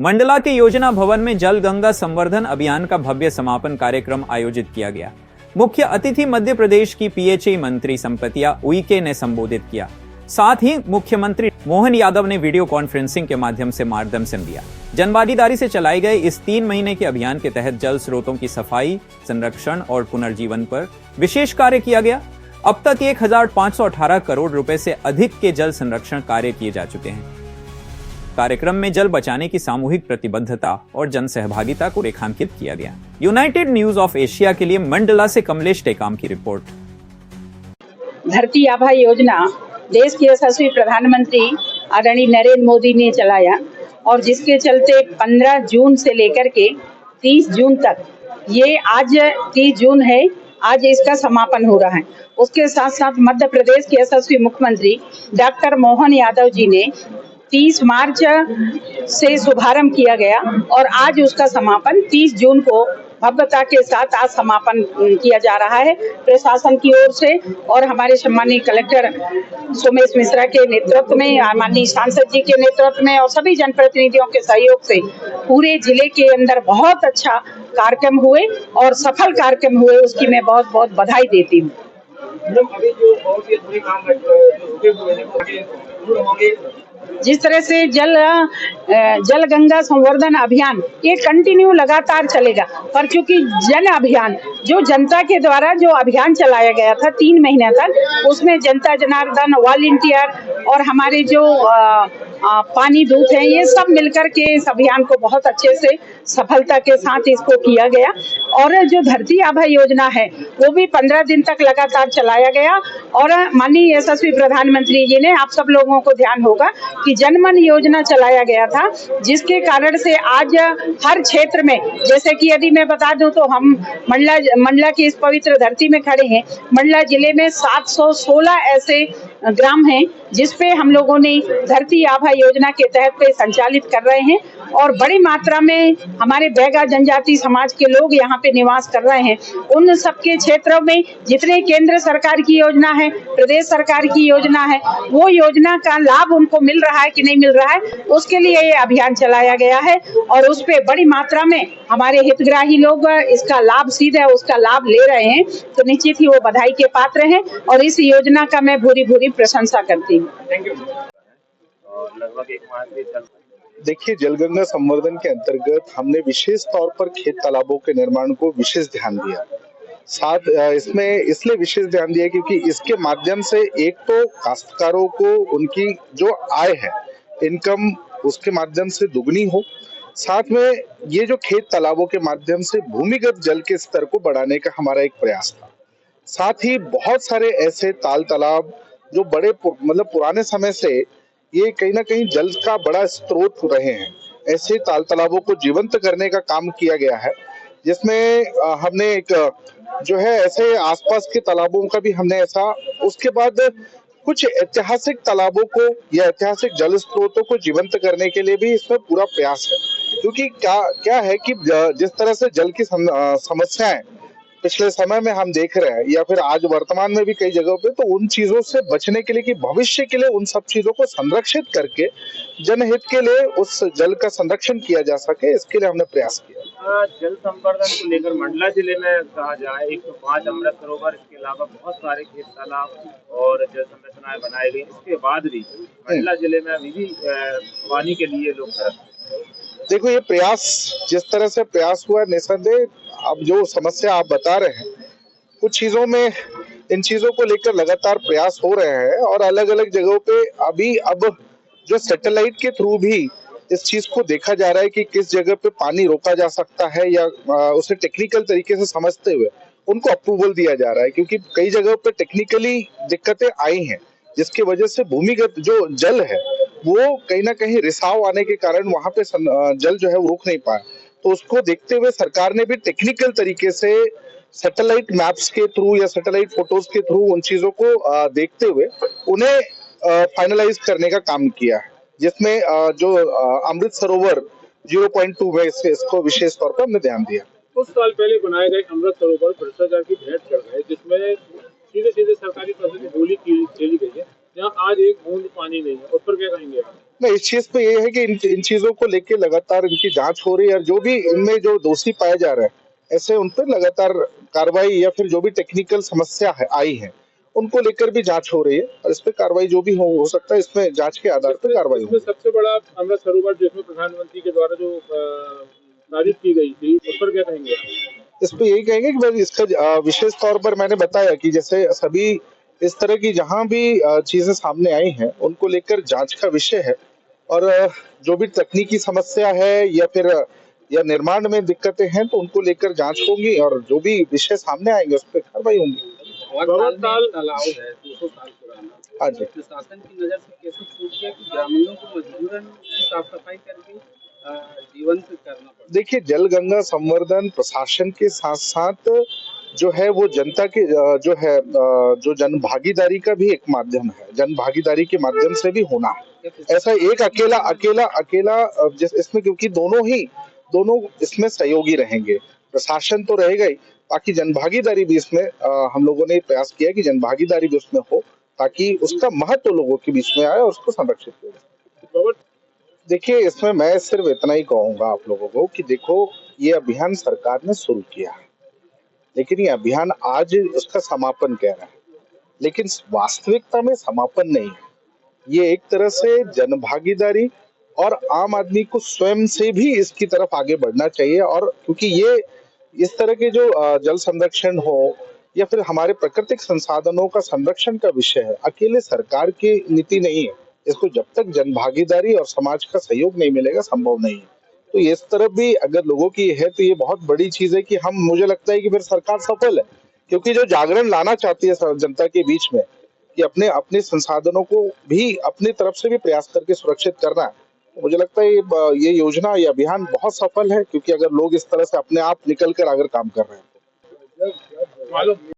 मंडला के योजना भवन में जल गंगा संवर्धन अभियान का भव्य समापन कार्यक्रम आयोजित किया गया। मुख्य अतिथि मध्य प्रदेश की पीएचई मंत्री संपतिया उइके ने संबोधित किया। साथ ही मुख्यमंत्री मोहन यादव ने वीडियो कॉन्फ्रेंसिंग के माध्यम से मार्गदर्शन दिया। जनभागीदारी से चलाए गए इस 3 महीने के अभियान के तहत जल स्रोतों की सफाई, संरक्षण और पुनर्जीवन पर विशेष कार्य किया गया। अब तक 1518 करोड़ रुपए से अधिक के जल संरक्षण कार्य किए जा चुके हैं। कार्यक्रम में जल बचाने की सामूहिक प्रतिबद्धता और जन सहभागिता को रेखांकित किया गया। यूनाइटेड न्यूज ऑफ एशिया के लिए मंडला से कमलेश टेकाम की रिपोर्ट। धरती आभा योजना देश के यशस्वी प्रधानमंत्री आदरणीय नरेंद्र मोदी ने चलाया और जिसके चलते 15 जून से लेकर के 30 जून तक, ये आज 30 जून है, आज इसका समापन हो रहा है। उसके साथ साथ मध्य प्रदेश के यशस्वी मुख्यमंत्री डॉक्टर मोहन यादव जी ने 30 मार्च से शुभारंभ किया गया और आज उसका समापन 30 जून को भव्यता के साथ आज समापन किया जा रहा है प्रशासन की ओर से और हमारे सम्मानीय कलेक्टर सोमेश मिश्रा के नेतृत्व में, माननीय सांसद जी के नेतृत्व में और सभी जनप्रतिनिधियों के सहयोग से पूरे जिले के अंदर बहुत अच्छा कार्यक्रम हुए और सफल कार्यक्रम हुए। उसकी मैं बहुत बहुत बधाई देती हूँ। जिस तरह से जल गंगा संवर्धन अभियान ये कंटिन्यू लगातार चलेगा, पर चूंकि जन अभियान जो जनता के द्वारा जो अभियान चलाया गया था 3 महीने तक, उसमें जनता जनार्दन, वॉलंटियर और हमारे जो पानी दूत हैं, ये सब मिलकर के इस अभियान को बहुत अच्छे से सफलता के साथ इसको किया गया। और जो धरती आभा योजना है वो भी 15 दिन तक लगातार चलाया गया और माननीय यशस्वी प्रधानमंत्री जी ने, आप सब लोगों को ध्यान होगा कि जनमन योजना चलाया गया था, जिसके कारण से आज हर क्षेत्र में, जैसे कि यदि मैं बता दूं तो हम मंडला की इस पवित्र धरती में खड़े हैं। मंडला जिले में 716 ऐसे ग्राम हैं जिसपे हम लोगों ने धरती आभा योजना के तहत पे संचालित कर रहे हैं और बड़ी मात्रा में हमारे बैगा जनजाति समाज के लोग यहाँ पे निवास कर रहे हैं। उन सबके क्षेत्रों में जितने केंद्र सरकार की योजना है, प्रदेश सरकार की योजना है, वो योजना का लाभ उनको मिल रहा है कि नहीं मिल रहा है, उसके लिए ये अभियान चलाया गया है और उस पे बड़ी मात्रा में हमारे हितग्राही लोग इसका लाभ, सीधे उसका लाभ ले रहे हैं, तो निश्चित ही वो बधाई के पात्र हैं और इस योजना का मैं भूरी भूरी प्रशंसा करती हूँ। देखिए, जलगंगा संवर्धन के अंतर्गत हमने विशेष तौर पर खेत तालाबों के निर्माण को विशेष ध्यान दिया। साथ इसमें इसलिए विशेष ध्यान दिया क्योंकि इसके माध्यम से एक तो काश्तकारों को उनकी जो आय है, इनकम, उसके माध्यम से दुगनी हो, साथ में ये जो खेत तालाबों के माध्यम से भूमिगत जल के स्तर को बढ़ाने का हमारा एक प्रयास था। साथ ही बहुत सारे ऐसे ताल तालाब जो बड़े पुराने समय से ये कहीं ना कहीं जल का बड़ा स्रोत रहे हैं, ऐसे ताल तालाबों को जीवंत करने का काम किया गया है, जिसमें हमने एक जो है ऐसे आसपास के तालाबों का भी हमने ऐसा, उसके बाद कुछ ऐतिहासिक तालाबों को या ऐतिहासिक जल स्रोतों को जीवंत करने के लिए भी इसमें पूरा प्रयास है। क्योंकि क्या है कि जिस तरह से जल की समस्याएं पिछले समय में हम देख रहे हैं या फिर आज वर्तमान में भी कई जगहों पे, तो उन चीजों से बचने के लिए कि भविष्य के लिए उन सब चीजों को संरक्षित करके जनहित के लिए उस जल का संरक्षण किया जा सके, इसके लिए हमने प्रयास किया। जल संवर्धन को लेकर मंडला जिले में कहा जाए 105 अमृत सरोवर, इसके अलावा बहुत सारे खेत तालाब और जल संरचनाएं बनाई गई। इसके बाद भी मंडला जिले में अभी भी पानी के लिए लोग देखो, ये प्रयास जिस तरह से प्रयास हुआ, निसंदेह अब जो समस्या आप बता रहे हैं, कुछ चीजों में इन चीजों को लेकर लगातार प्रयास हो रहे हैं और अलग अलग जगहों पे अब जो सैटेलाइट के थ्रू भी इस चीज को देखा जा रहा है कि किस जगह पे पानी रोका जा सकता है या उसे टेक्निकल तरीके से समझते हुए उनको अप्रूवल दिया जा रहा है। क्योंकि कई जगहों पे टेक्निकली दिक्कतें आई हैं, जिसकी वजह से भूमिगत जो जल है वो कहीं ना कहीं रिसाव आने के कारण वहां पे जल जो है वो रुक नहीं पाया। तो उसको देखते हुए सरकार ने भी टेक्निकल तरीके से सैटेलाइट मैप्स के थ्रू या सैटेलाइट फोटोज के थ्रू उन चीजों को देखते हुए उन्हें फाइनलाइज करने का काम किया है, जिसमें जो अमृत सरोवर 0.2 में इसको विशेष तौर पर हमने ध्यान दिया। कुछ साल पहले बनाए गए अमृत सरोवर भ्रष्टाचार की भेंट चढ़ गए, जिसमें सीधे सरकारी पैसे की बोली खेली गई है, जहाँ आज एक बूंद पानी नहीं है। उस पर क्या कहेंगे आप? नहीं, इस चीज पे ये है कि इन चीजों को लेके लगातार इनकी जांच हो रही है और जो भी इनमें जो दोषी पाए जा रहे हैं ऐसे उन पर लगातार कार्रवाई या फिर जो भी टेक्निकल समस्या है आई है उनको लेकर भी जांच हो रही है और इस पे कार्रवाई जो भी हो सकता है इसमें जांच के आधार पर कार्रवाई इसमें हो। सबसे बड़ा अमृत सरोवर जिसमें प्रधानमंत्री के द्वारा जो तारीफ की गई थी उस पर क्या कहेंगे? इस पे यही कहेंगे कि भाई इसका विशेष तौर पर मैंने बताया कि जैसे सभी इस तरह की जहां भी चीजें सामने आई हैं उनको लेकर जांच का विषय है और जो भी तकनीकी समस्या है या फिर या निर्माण में दिक्कतें हैं तो उनको लेकर जांच होगी और जो भी विषय सामने आएंगे उस पर कार्रवाई होगी। तालाब है 200 साल पुराना, हाँ जी। प्रशासन की नजर से कैसे छूट गया कि ग्रामीणों को मजबूरन साफ सफाई करके जीवन से करना पड़ा? देखिए, जल गंगा संवर्धन प्रशासन के साथ साथ जो है वो जनता के जो है जो जन भागीदारी का भी एक माध्यम है, जन भागीदारी के माध्यम से भी होना है। ऐसा एक अकेला इसमें क्योंकि दोनों इसमें सहयोगी रहेंगे, प्रशासन तो रहेगा ही, बाकी जन भागीदारी भी इसमें हम लोगों ने प्रयास किया कि जन भागीदारी भी उसमें हो ताकि उसका महत्व लोगों के बीच में आए और उसको संरक्षित किया। देखिए, इसमें मैं सिर्फ इतना ही कहूंगा आप लोगों को कि देखो ये अभियान सरकार ने शुरू किया है, लेकिन ये अभियान आज उसका समापन कह रहा है, लेकिन वास्तविकता में समापन नहीं है। ये एक तरह से जन भागीदारी और आम आदमी को स्वयं से भी इसकी तरफ आगे बढ़ना चाहिए और क्योंकि ये इस तरह के जो जल संरक्षण हो या फिर हमारे प्राकृतिक संसाधनों का संरक्षण का विषय है, अकेले सरकार की नीति नहीं है। इसको जब तक जन भागीदारी और समाज का सहयोग नहीं मिलेगा संभव नहीं है। तो इस तरफ भी अगर लोगों की है तो ये बहुत बड़ी चीज है कि मुझे लगता है कि फिर सरकार सफल है, क्योंकि जो जागरण लाना चाहती है जनता के बीच में कि अपने संसाधनों को भी अपनी तरफ से भी प्रयास करके सुरक्षित करना है, तो मुझे लगता है ये योजना, ये अभियान बहुत सफल है, क्योंकि अगर लोग इस तरह से अपने आप निकल कर अगर काम कर रहे हैं तो